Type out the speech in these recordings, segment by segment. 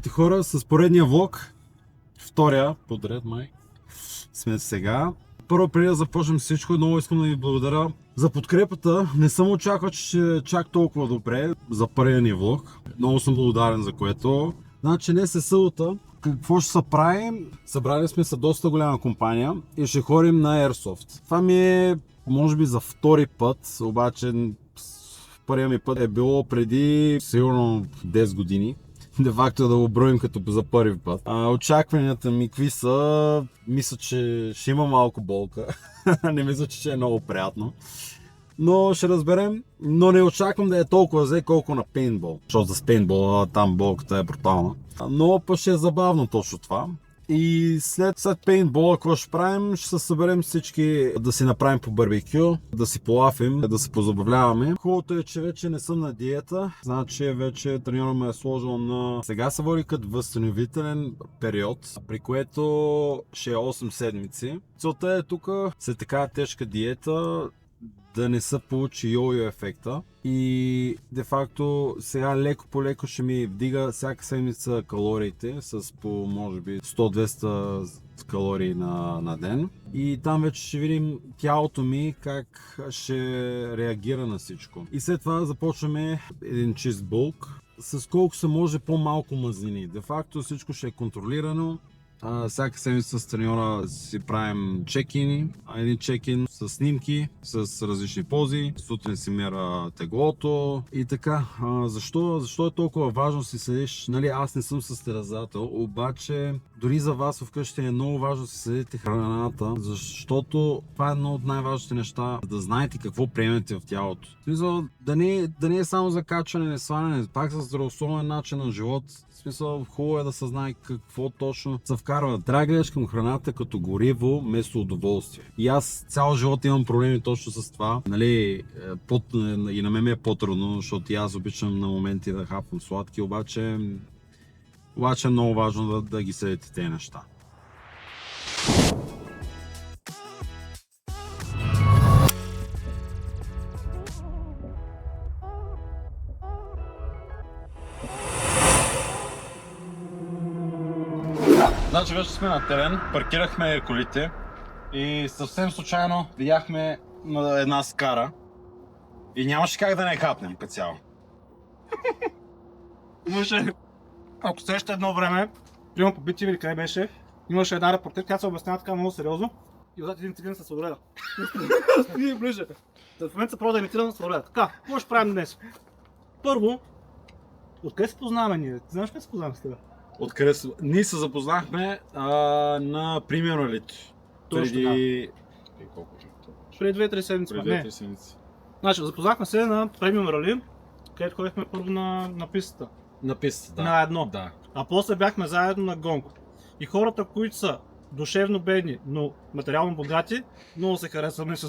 Здравейте хора, с поредния влог, втория подред май, сме сега. Първо, преди да започнем всичко, много искам да ви благодаря за подкрепата. Не съм очаквал, че ще чак толкова добре за първия ни влог. Много съм благодарен за което. Значи днес е събота. Какво ще се правим? Събрали сме се доста голяма компания и ще ходим на Airsoft. Това ми е може би за втори път, обаче първият ми път е било преди сигурно 10 години. Де факто да го броим като за първи път. Очакванията ми какви са? Мисля, че ще има малко болка. Не мисля, че ще е много приятно. Но ще разберем. Но не очаквам да е толкова зле, колко на пейнтбол. Защото за пейнтбола там болката е брутална. Но пък ще е забавно точно това. И след пейнтбола, какво ще правим? Ще се съберем всички да си направим по барбекю, да си полафим, да се позабавляваме. Хубавото е, че вече не съм на диета, значи вече треньорът ме е сложил на... Сега се води като възстановителен период, при което ще е 8 седмици. Целта е тук, след така тежка диета, да не се получи йо-йо ефекта и де-факто сега леко по леко ще ми вдига всяка седмица калориите с по може би 100-200 калории на ден и там вече ще видим тялото ми как ще реагира на всичко. И след това започваме един чист булк с колко се може по-малко мазнини. Де-факто всичко ще е контролирано. Всяка седмица с треньора си правим чекини, един чекин с снимки, с различни пози, сутрин си мера теглото и така. Защо е толкова важно да си следиш? Нали, аз не съм състезател, обаче дори за вас вкъщи е много важно да си следите храната, защото това е едно от най-важните неща, да знаете какво приемете в тялото. В смисъл, да не е само за качване, не сваляне, пак за здравословен начин на живот. В смисъл, хубаво е да се знае какво точно се вкарва. Трябва да гледаш към храната като гориво, вместо удоволствие. И аз цял живот имам проблеми точно с това. Нали, и на мен е по-трудно, защото и аз обичам на моменти да хапвам сладки, обаче е много важно да ги следите тези неща. Значи вече сме на терен, паркирахме колите и съвсем случайно видяхме на една скара и нямаше как да не хапнем по цяло. Имаше, ако сеща едно време, примерно по BTV или къде беше, имаше една репортер, тя се обяснява така много сериозно и отзад един циган със сладоледа. И ближе. В момента се пробва да имитирам сладоледа. Така, какво ще правим днес? Първо, откъде се познаваме ние? Ти знаеш къде се познаваме с теб? Откъде се... Ние се запознахме на Premier Elite. Преди... Преди 2-3 седмици. Преди 2-3 седмици. Значи, запознахме се на Premium Rally, където ходихме първо на пистата. На пистата, да. На едно. Да. А после бяхме заедно на гонг. И хората, които са душевно бедни, но материално богати, много се харесваме, се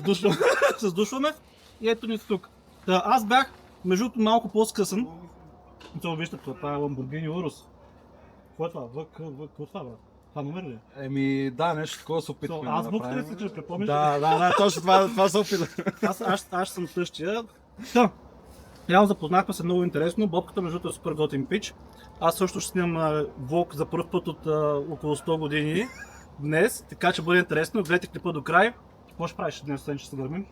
сдушваме и ето ни тук. Да, аз бях, между другото, малко по-скъсан. Това вижте, това е Lamborghini Urus. Какво е това? Какво е това, бе? Това номер ли? Еми да, нещо такова се опитваме да направим. Аз буквата ли си, че припомниш? Да, точно това се опитах. Аз съм същия. Да. Реално запознахме се много интересно. Бобката между другото е супер готин пич. Аз също ще снимам влог за първ път от около 100 години днес, така че бъде интересно. Гледайте клипа до край. Какво ще правиш днес, след че се гърмим?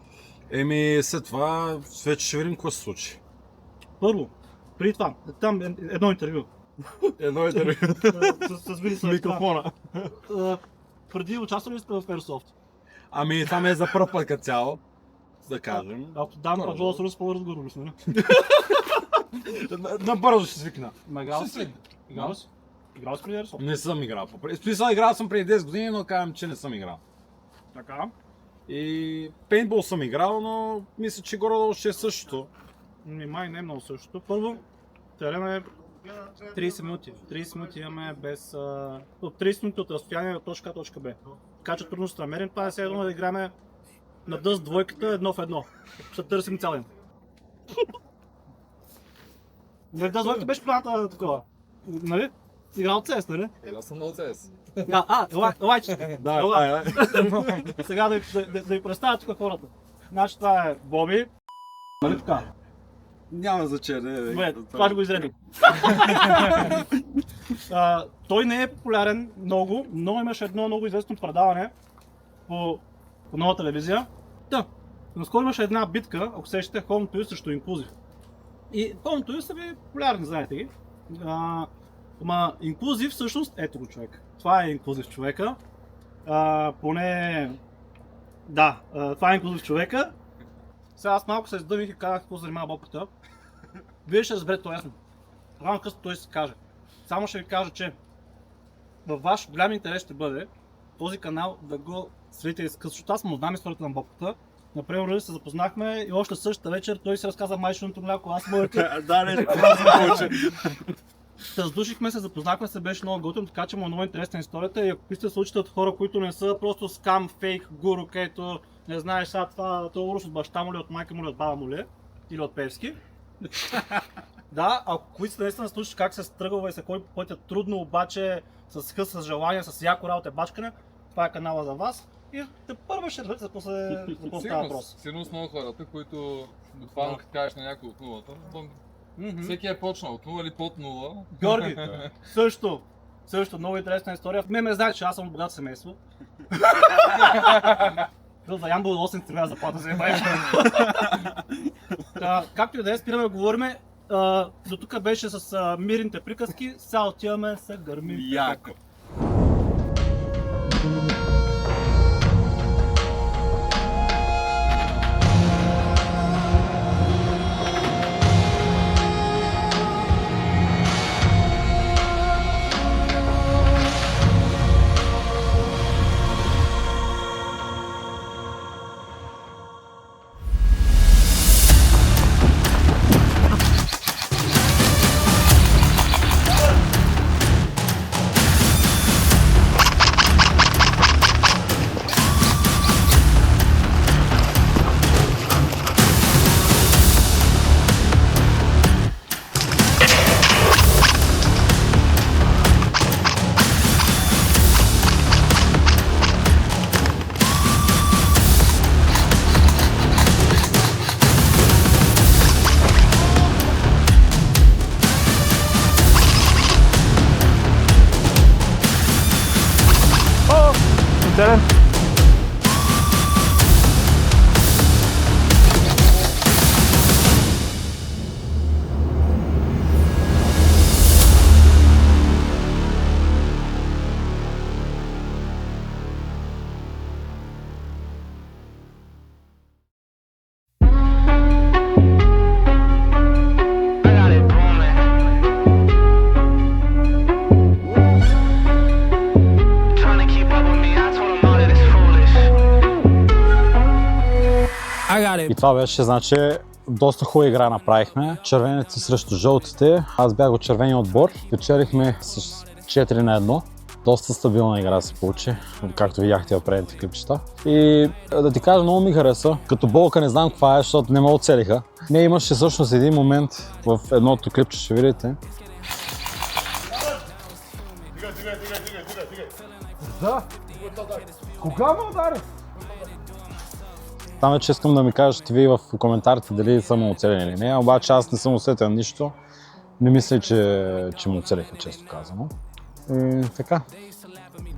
Еми след това вече ще видим какво се случи. Първо, преди това, там едно интервю. Едно интервю. С микрофона. Преди участвали ли сте в Airsoft? Ами това ме е за първ път като цяло, да кажем. Ако дам по-долу с Рус, по-разговорно сме, не? Набързо ще свикна. Играл си? Играл си? Играл си преди Airsoft? Не съм играл. Смисъл, играл съм преди 10 години, но казвам, че не съм играл. Така. И пейнтбол съм играл, но мисля, че горе-долу ще е същото. Май не е много същото. Първо, терена е 30 минути. 30 минути имаме без... от 30 минути от разстояние от точка А точка Б. Така че трудно ще намерим. Това е все едно да играме на дъст двойката едно в едно. Ще търсим цял ден. Дъст двойката беше планата такова. Нали? Играл от CS, нали? Играл съм много CS. Елайче. Да. Сега да ви представя тук хората. Значи това е Боби. Нали така? Няма значение. Добре, това ще го изредим. Той не е популярен много, но имаше едно много известно предаване по нова телевизия. Да, наскоро имаше една битка, ако сещате, Home to срещу Inclusive. И Home to са ви популярни, знаете ги. Ама Inclusive всъщност, ето го човек. Това е Inclusive човека. Поне... Да, това е Inclusive човека. Сега аз малко се издъвих и казах какво занимава бобката. Вие ще разберете това ясно. Рано късно той се каже. Само ще ви кажа, че във ваш голям интерес ще бъде този канал да го следите изкъсно, защото аз му знам историята на бобката. Например, се запознахме и още същата вечер той си разказа майчиното мляко, аз моето. Да, не, повече. Сдушихме се, запознахме се, беше много готин, така че му е много интересна историята и ако искате да се учите от хора, които не са просто скам, фейк, гуру, където не знаеш сега това урош от баща му ли, от майка му ли, от баба му ли, или от Певски. Да, ако искате наистина да слушаш как се стръгва и се ходи по пътя трудно, обаче с хъс, с желание, с яко работа бачкане, това е канала за вас. И те първо ще разберете за какво става въпрос. Сигурно с много хората, които буквално като кажеш на някой от нулата, всеки е почнал от нула или под нула. Георги, също много интересна история. Ме знаете, че аз съм от богато семейство. За Ямбол 8 трябва да заплата за както и да е, спираме да говорим. До тук беше с мирните приказки, сега отиваме се гърмим. Яко. И това беше, значи, доста хубава игра направихме. Червените срещу жълтите. Аз бях от червения отбор. Печелихме с 4 на 1. Доста стабилна игра се получи, както видяхте в предните клипчета. И да ти кажа, много ми хареса. Като болка не знам каква е, защото не ме оцелиха. Не, имаше всъщност един момент в едното клипче, ще видите. Да? Кога ме удари? Там вече искам да ми кажете вие в коментарите дали съм оцелен или не, обаче аз не съм усетил нищо. Не мисля, че му оцелиха, често казано. И така.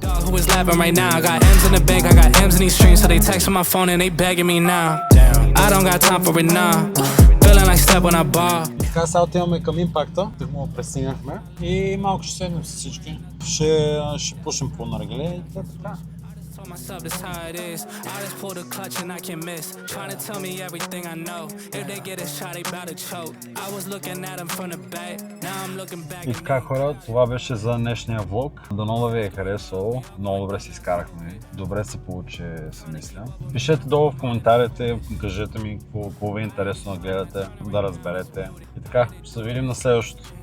Who is laughing right now? I got M's in the bank, I got M's in these streams, so they text on my phone and they begging me now. I don't got time for it now. Feeling like step when I ball. Така, сега отиваме към импакта, так му пресигнахме и малко ще седнем с всички. Ще пушим по наргиле и така. Myself, that's how it is. I just pull the clutch and I can miss. Trying to tell me everything I know. If they get a shot, they bout to choke. I was looking at them from the back. Now I'm looking back. И така, хора, това беше за днешния влог. Дано да ви е харесало. Много добре си изкарахме. Добре се получи, си мисля. Пишете долу в коментарите, кажете ми какво ви е интересно да гледате, да разберете. И така, ще се видим на следващото.